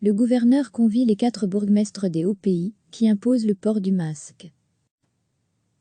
Le gouverneur convie les 4 bourgmestres des Hauts-Pays, qui imposent le port du masque.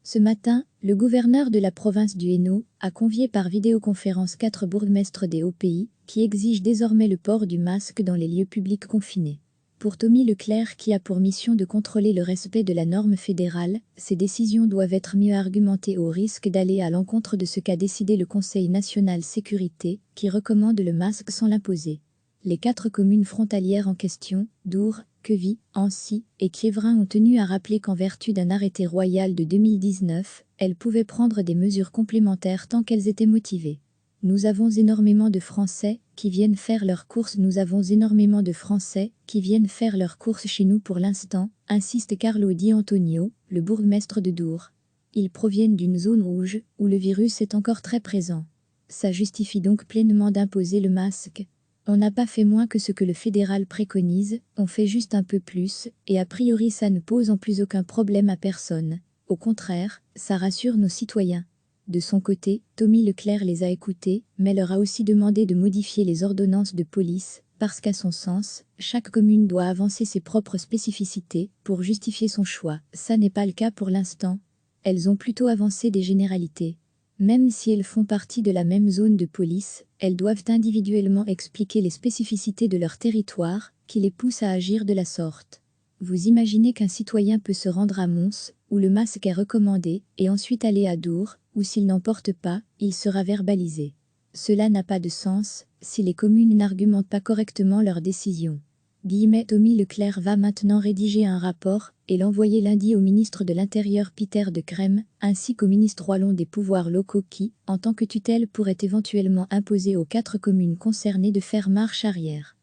Ce matin, le gouverneur de la province du Hainaut a convié par vidéoconférence 4 bourgmestres des Hauts-Pays, qui exigent désormais le port du masque dans les lieux publics confinés. Pour Tommy Leclerc, qui a pour mission de contrôler le respect de la norme fédérale, ces décisions doivent être mieux argumentées au risque d'aller à l'encontre de ce qu'a décidé le Conseil national sécurité, qui recommande le masque sans l'imposer. Les 4 communes frontalières en question, Dour, Queville, Ancy et Quiévrain, ont tenu à rappeler qu'en vertu d'un arrêté royal de 2019, elles pouvaient prendre des mesures complémentaires tant qu'elles étaient motivées. Nous avons énormément de Français qui viennent faire leurs courses. Nous avons énormément de Français qui viennent faire leurs courses chez nous pour l'instant, insiste Carlo Di Antonio, le bourgmestre de Dour. Ils proviennent d'une zone rouge où le virus est encore très présent. Ça justifie donc pleinement d'imposer le masque. On n'a pas fait moins que ce que le fédéral préconise, on fait juste un peu plus, et a priori ça ne pose en plus aucun problème à personne. Au contraire, ça rassure nos citoyens. De son côté, Tommy Leclerc les a écoutés, mais leur a aussi demandé de modifier les ordonnances de police, parce qu'à son sens, chaque commune doit avancer ses propres spécificités pour justifier son choix. Ça n'est pas le cas pour l'instant. Elles ont plutôt avancé des généralités. Même si elles font partie de la même zone de police, elles doivent individuellement expliquer les spécificités de leur territoire, qui les poussent à agir de la sorte. Vous imaginez qu'un citoyen peut se rendre à Mons, où le masque est recommandé, et ensuite aller à Dour, où s'il n'en porte pas, il sera verbalisé. Cela n'a pas de sens, si les communes n'argumentent pas correctement leurs décisions. Tommy Leclerc va maintenant rédiger un rapport et l'envoyer lundi au ministre de l'Intérieur Peter De Crème, ainsi qu'au ministre wallon des pouvoirs locaux qui, en tant que tutelle, pourrait éventuellement imposer aux 4 communes concernées de faire marche arrière.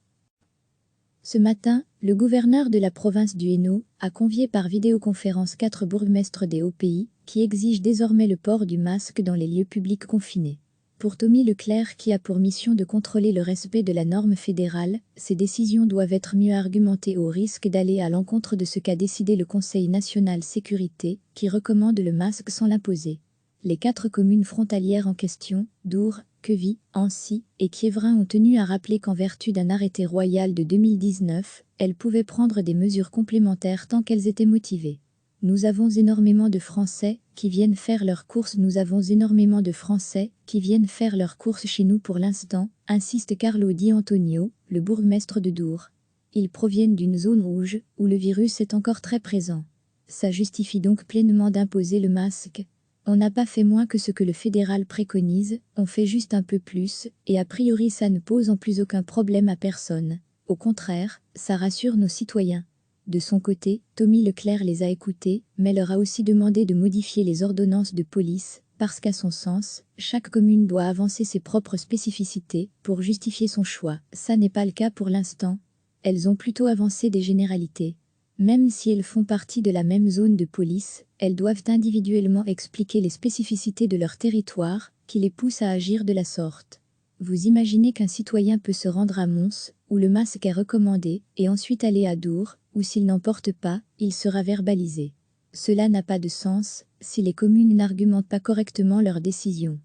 Ce matin, le gouverneur de la province du Hainaut a convié par vidéoconférence 4 bourgmestres des Hauts-Pays, qui exigent désormais le port du masque dans les lieux publics confinés. Pour Tommy Leclerc, qui a pour mission de contrôler le respect de la norme fédérale, ces décisions doivent être mieux argumentées au risque d'aller à l'encontre de ce qu'a décidé le Conseil national sécurité, qui recommande le masque sans l'imposer. Les 4 communes frontalières en question, Dour, Queville, Ancy et Quiévrain, ont tenu à rappeler qu'en vertu d'un arrêté royal de 2019, elles pouvaient prendre des mesures complémentaires tant qu'elles étaient motivées. Nous avons énormément de Français qui viennent faire leurs courses. Nous avons énormément de Français qui viennent faire leurs courses chez nous pour l'instant, insiste Carlo Di Antonio, le bourgmestre de Dour. Ils proviennent d'une zone rouge où le virus est encore très présent. Ça justifie donc pleinement d'imposer le masque. On n'a pas fait moins que ce que le fédéral préconise, on fait juste un peu plus, et a priori ça ne pose en plus aucun problème à personne. Au contraire, ça rassure nos citoyens. De son côté, Tommy Leclerc les a écoutés, mais leur a aussi demandé de modifier les ordonnances de police, parce qu'à son sens, chaque commune doit avancer ses propres spécificités pour justifier son choix. Ça n'est pas le cas pour l'instant. Elles ont plutôt avancé des généralités. Même si elles font partie de la même zone de police, elles doivent individuellement expliquer les spécificités de leur territoire, qui les poussent à agir de la sorte. Vous imaginez qu'un citoyen peut se rendre à Mons, où le masque est recommandé, et ensuite aller à Dour, où s'il n'en porte pas, il sera verbalisé. Cela n'a pas de sens, si les communes n'argumentent pas correctement leurs décisions.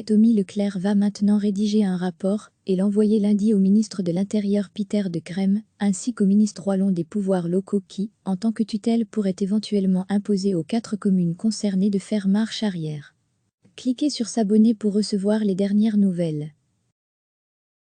Tommy Leclerc va maintenant rédiger un rapport et l'envoyer lundi au ministre de l'Intérieur Peter De Crème, ainsi qu'au ministre wallon des pouvoirs locaux qui, en tant que tutelle, pourrait éventuellement imposer aux 4 communes concernées de faire marche arrière. Cliquez sur s'abonner pour recevoir les dernières nouvelles.